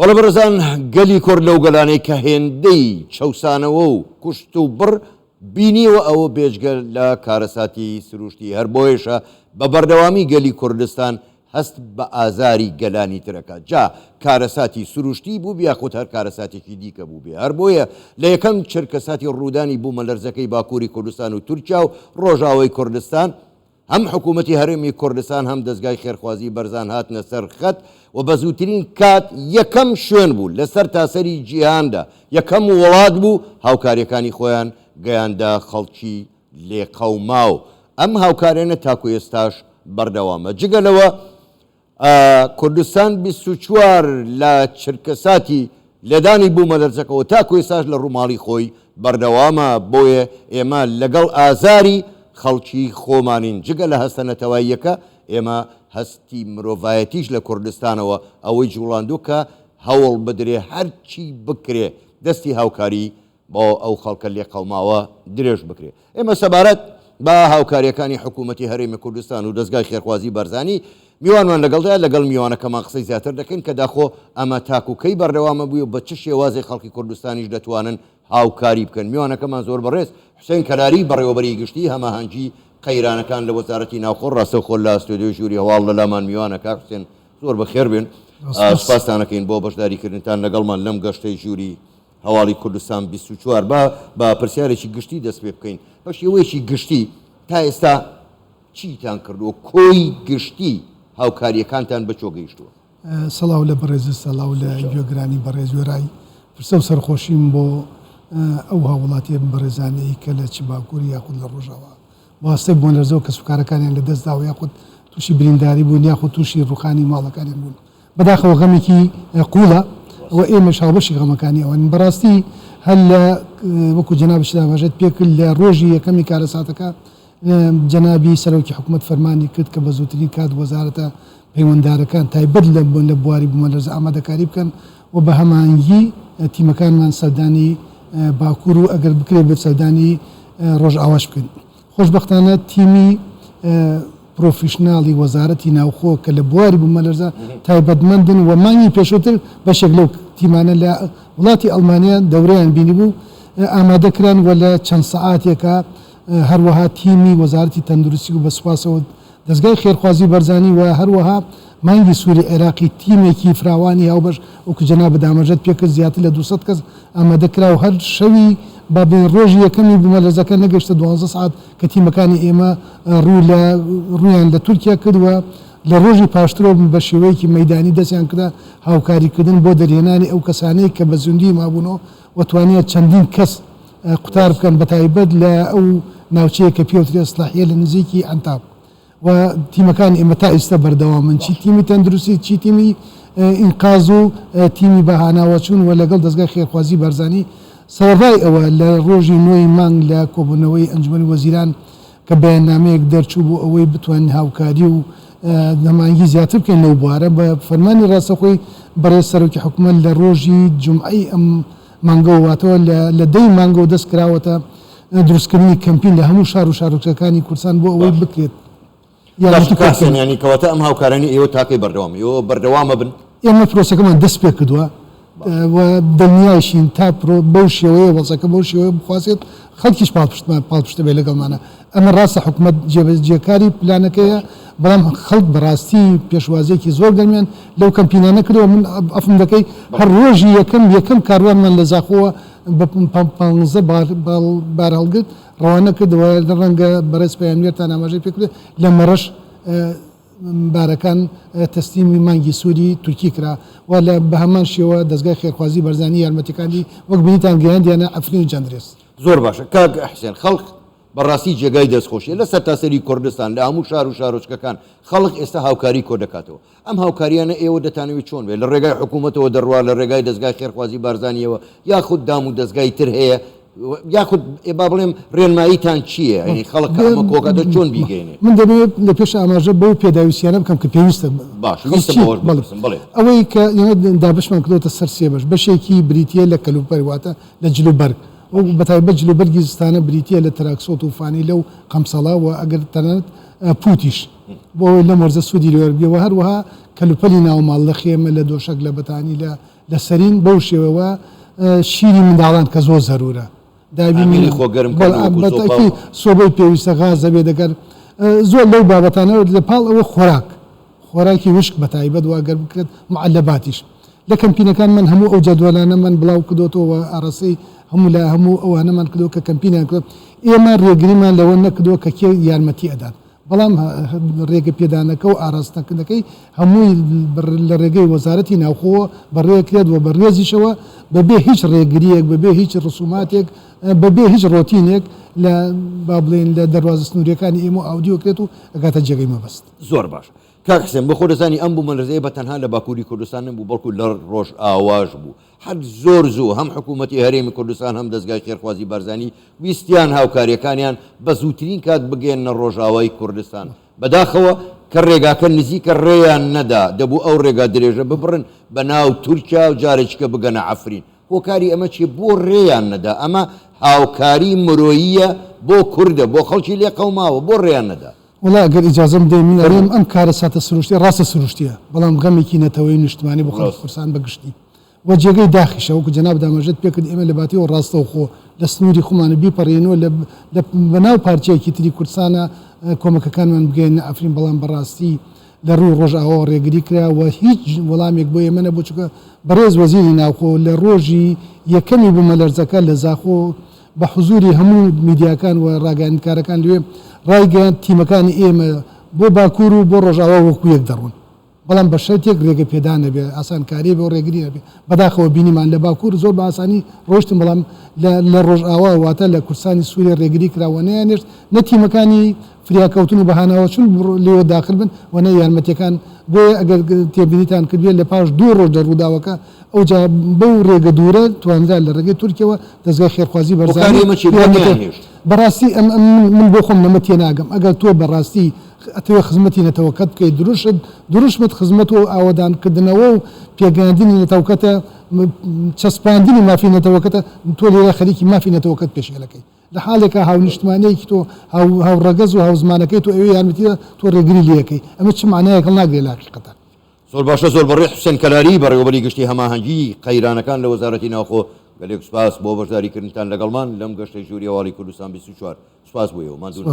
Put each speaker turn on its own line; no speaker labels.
بەڵێ بەڕێزان گەلی کورد لەو گەلانەی کە هێندەی چەوسانەوە و کوشت و بڕ بینیوە ئەوە بێجگە لە کارەساتی سروشتی هەر بۆیشە بە بەردەوامی گەلی کوردستان هەست بە ئازاری گەلانی ترەکە جا کارەساتی سروشتی بوو بیاخۆت هەر کارەساتێکی دیکە بوو بێ هەر بۆیە لە یەکەم چرکەساتی ڕوودانی بوومە لەرزەکەی باکووری کوردستان و تورکیا و ڕۆژاوای کوردستان هەم حکوومەتی هەرێمی کوردستان هەم دەستگای خێرخوازی بەرزان هاتنە سەر خەت و بە زووترین کات یەکەم شوێن بوو لەسەر تاسەری جیهاندا یەکەم وڵات بوو هاوکاریەکانی خۆیان گەیاندا خەڵکی لێقەوماو ئەم هاوکارێنە تاکو ئێستاش بەردەوامە جگەلەوە کوردستان 24 لە چرکەساتی لێدانی بوومە لەرزەکەەوە تاکو ئێستاش لە ڕووماڵی خۆی بەردەوامە بۆیە ئێمە لەگەڵ ئازاری خەڵکی خۆمانین جگە لە هەستەنەتەواییەکە ئێمە هەستی مرۆڤایەتیش لە کوردستانەوە ئەوەی جوڵاندوو کە هەوڵ بدرێ هەرچی بکرێ دەستی هاوکاری بۆ ئەو خەڵکە لێ قەوماوە درێژ بکرێ ئێمە سەبارەت با هاوکاریەکانی حکوومەتی هەرێمی کوردستان و دەستگای خێرخوازی بەرزانی میوانمان لەگەڵدایە لەگەڵ میوانەکەمان قسەی زیاتر دەکەین کە داخۆ ئەمە تاکوکەی بەردەوامە بووی و بە چ شێوازی خەڵکی کوردستانیش دەتوانن هاوکاری بکەن میوانەکەمان زۆر بەڕێز حوسێن کەراری بەڕێوەبەری گشتی هەماهەنگی قەیرانەکان لە وەزارەتی ناوخۆ ڕاستەوخۆ لە ئەستۆدیۆی ژووری هەواڵ لە لامان میوانەکە حوسێن زۆر بەخێر بێن سوپاسانەکەین بۆ بەشداریکردنتان لەگەڵمان لەم گەشتەی ژووری هەواڵی کوردستان 24 بە پرسیارێکی گشتی دەست پێ بکەین بە شێوەیەکی گشتی تا ئێستا چیتان کردووە کۆی گشتی هاوکاریەکانتان بە چۆ گەیشتووە
سەڵاو لە بەڕێز سەڵاو لە گوێگرانی بەڕێز وێرای پرسە و سەرخۆشیم بۆ ئەو هاوڵاتی بەڕێزانەی کە لە چ باکووری یاخود لە ڕۆژاوە واستە بوون لەرزەوە کە سوکارەکانیان لە دەستداوە یاخود تووشی برینداری بوون یاخود تووشی ڕوخانی ماڵەکانیان بوون بەداخەوە غەمێکی قوڵە و ئێمە شاوبەشی غەمەکانی ئەوەن بەڕاستی هەر لە وەکو جەنابشدا بەژێت پێکرد لە ڕۆژی یەکەمی کارەساتەکە جەنابی سەرۆکی حکوومەت فەرمانی کرد کە بە زووترین کات وەزارەتە پەیوەنددارەکان تایبەت لە بواری بوومە لەرز ئامادەکاری بکەن و بە هەمانگی تیمەکانمان سەردانی باکوور و ئەگەر بکرێت بێت سەردانی ڕۆژ ئاواش بکەن خۆشبەختانە تیمی پرۆفیشناڵی وەزارەتی ناوخۆ کە لە بواری بوومە لەرزە تایبەتمەندن و مانگی پێشووتر بەشێک لەو تیمانە لە وڵاتی ئەڵمانیا دەورەیان بینی بوو ئامادەکران و لە چەند سەعاتێکە هەروەها تیمی وەزارەتی تەندروستی و بە سوپاسەوە دەستگای خێرخوازی بەرزانی و هەروەها مانگی سووری عێراقی تیمێکی فراوانی هاوبەش وەکو جەناب بەدامەژەت پێکرد زیاتر لە 200 کەس ئامادەکرا و هەر شەوی با بێ ڕۆژی یەکەمی بوومە لەرزەکە نەگەشتە 12 ساعت کە تیمەکانی ئێمە ڕوویان لە تورکیا کردووە لە ڕۆژی پاشترۆ بە شێوەیەکی مەیدانی دەستیان کرا هاوکاریکردن بۆ دەرهێنانی ئەو کەسانەی کە بە زوندی مابوونەوە و توانێت چەندین کەس قوتار بکەن بە تایبەت لە ئەو ناوچەیە کە پێوتری ئەسلاحیە لە نزیکی ئەنتاب و تیمەکان ئێمە تا ئێستا بەردەوامن چی تیمی تەندروستی چی تیمی ئینقاز و تیمی بەهاناوەچوون و لەگەڵ دەستگای خێرخوازی بەرزانی سەرڕای ئەوە لە ڕۆژی 9 مانگ لە کۆبوونەوەی ئەنجومەنی وەزیران کە بەیاننامەیەک دەرچوو بوو ئەوەی بتوانین هاوکاری و نەمانگی زیاتر بکەین لەو بوارە بە فەرمانی ڕاستەخۆی بەڕێز سەرۆکی حکوومەت لە ڕۆژی جومعەی ئەم مانگە واتەوە لە دەی مانگە و دەست کراوەتە دروستکردنی کەمپین لە هەموو شار و شارۆچەکانی کوردستان بۆ ئەوەی بکرێت
ینی کەواتە ئەم هاوکارانی ئێوە تاکەی بەردەوام ئێوە بەردەوامە بن
ئێمە پرۆسەکەمان دەست پێ کردووە و دڵنیایشین تا بەو شێوەیە وەڵسەکە بەو شێوەیە بخوازێت خەڵکیش پاڵپشتە بێ لەگەڵمانە ئەمە ڕاستە حکوومەت جێبەجێکاری پلانەکەیە بەڵام خەڵک بەڕاستی پێشوازیەکی زۆر گەرمیان لەو کەمپینانە کردەوە من ئەفم دەکەی هەر ڕۆژی یەکەم کاروانمان لە زاخۆوە بە 15 بار هەڵگرت ڕەوانە کردەوە لە ڕەنگە بەڕێز پەیامێرتان ئاماژەی پێکرێت لە مەڕەش بارەکان تەسلیمی مانگی سووری تورکی کرا و لە بە هەمان شێوە دەستگای خێرخوازی بەرزانی یارمەتیەکانی وەک بینیتان گەیاندیانە ئەفرین و جەندرێس
زۆر باشە کاک حسێن خەڵک بەڕاستی جێگای دەستخۆشیە لە سەر تاسەری کوردستان لە هەموو شار و شارۆچکەکان خەڵک ئێستا هاوکاری کۆ دەکاتەوە ئەم هاوکاریانە ئێوە دەتانەوێت چۆن بێت لە ڕێگای حکوومەتەوە دەڕوا لە ڕێگای دەستگای خێرخوازی بارزانیەوە یاخود دام و دەستگای تر هەیە یاخود با بڵێم ڕێنماییتان چییە ئەنی خەڵک ئەمە کۆکاتە چۆن بیگەینێ
من دەبێت لە پێش ئاماژە بەو پێداویستیانە بکەم کە پێویستە ئەوەی کە دابشمان کردوتە سەر سێ بەشێکی بریتە لە کەلوپەر واتە لە جلوبەرگ بەتایبەت جلو بەرگی زستانە بریتە لە تراکسۆ توفانی لەو قەمسەڵا و ئەگەر تەنەت پوتیش بۆ لە مۆرزە سوودی لێوەربیەوە هەروەها کەلوپەلی ناوماڵ لە خێمە لە دۆشک لە بەتانی لە سەرین بەو شێوەوە شیری منداڵان کە زۆر زەرورە
ئامێنی خۆگەرم
سۆبەی پێویستە غاز دەبێت دەگەر زۆر لەو بابەتانەوە لە پاڵ ئەوە خۆراکی وشک بەتایبەت واگەر بکرێت معلەباتیش لە کەمپینەکان من هەموو ئەو جەدوالانە من بڵاو کردوتەوە ئارەسەی هەموو ئەوانەمان کردو کە کەمپینیان کرد ئێمە ڕێگریمان لەوە نەکردووە کە کێ یارمەتی ئەدات بەڵام ڕێگە پێدانەکە و ئاراستەکردنەکەی هەمووی لە ڕێگەی وەزارەتی ناوخۆوە بەڕێکرێت و بەڕێزیشەوە بەبێ هیچ ڕێگریەک بەبێ هیچ ڕسوماتێک بەبێ هیچ ڕۆتینێک لە با بڵێن لە دەواازە سنووریەکانی ئێمە ئاودیۆکرێت و ئەگاتە جێگەی مەبەست
زۆر باش کاک حسێن بە خۆدەزانی ئەم بوو مەلەرزەیە بە تەنها لە باکووری کوردستان بوو بەڵکو لە ڕۆژ ئاواژ بوو هەر زۆر زوو هەم حکوومەتی هەرێمی کوردستان هەم دەستگای خێرخوازی بارزانانی ویستیان هاوکاریەکانیان بە زووترین کات بگەێنە ڕۆژاوای کوردستان بەداخەوە کە ڕێگاکە نزیکە ڕێیان نەدا دەبوو ئەو ڕێگا درێژە ببڕن بە ناو تورکیا و جارێککە بگەنە عەفرین هۆکاری ئەمە چێ بۆ ڕێیان نەدا ئەمە هاوکاری مرۆییە بۆ کوردە بۆ خەڵکی لێ قەوماوە بۆ ڕێیان نەدا
وڵا ئەگەر ئیجازەم دێ منەڕێم ئەم کارە ساتە سروشتی ڕاستە سروشتیە بەڵام غەمێکی نەتەوەی نیشتمانی بۆ خەڵکی کوردستان بەگشتی و جێگەی داخیشە وەکو جەناب دامەژێت پێکرد ئێمە لە باتیەوە ڕاستەوە خۆ لە سنووری خۆمانە بیپەڕێنەوە بەناو پارچەیەکی تری کوردستانە کۆمەکەکانمان بگەینە ئەفرین بەڵام بەڕاستی لە ڕووی ڕۆژئاوا ڕێگری کراوە هیچ وەڵامێک بۆ ئێمە نەبوو چونکە بەڕێز وەزیری ناوخۆ لە ڕۆژی یەکەمی بوومەلەرزەکە لە زاخۆ بە حزوری هەموو میدیاکان و ڕاگەاندکارەکان لێ ڕایگەیاند تیمەکانی ئێمە بۆ باکوور و بۆ ڕۆژاوا وەکو یەک دەڕۆن بەڵام بە شەرتێک ڕێگە پێدان نەبێ ئاسانکاری بۆ ڕێگری نەبێ بەداخەوە بینیمان لە باکوور زۆر بە ئاسانی ڕۆشتن بەڵام لە ڕۆژئاوا واتە لە کوردستانی سووریە ڕێگری کراوە نەیانێشت نە تیمەکانی فریاکەوتن و بەهانەوە چون لێوە داخل بن و نە یارمەتیەکان بۆیە ئەگەر تێبینیتان کردوێت لە پاش 2 ڕۆژ دەڕووداوەکە ئەوجا بەو ڕێگە دوورە توانرا لە ڕێگەی تورکیەوە دەستگای خێرخوازی بەرزانی بەڕاستی من بۆ خۆم نەمە تێ ناگەم ئەگەر تۆ بەڕاستی ئەتەوە خزمەتی نەتەوەکەت بکەیت دروشمت خزمەت و ئاوەدانکردنەوە و پێگەاندنی نەتەوەکەتە چەسپاندنی مافی نەتەوەکەتە تۆ لێرە خەریکی مافی نەتەوەکەت پێشێلەکەی لە حالێکە هاونیشتمانەیەکی تۆ هاوڕەگەز و هاوزمانەکەی تۆ ئەوێ یارمەتیە تۆ ڕێگری لەکەی ئەمە چ معنایەکە ناگرێت لە حقیقەتە
زۆر باشە زۆر بەڕێ حوسێن کەلاری بەڕێوەبەری گشتی هەماهەنگی قەیرانەکان لە وەزارەتی ناوخۆ گەلێک سوپاس بۆ بەشداریکردنتان لەگەڵمان لەم گەشتەی ژووری هەواڵی کوردستان 24 سوپاس بوویەوە مازوو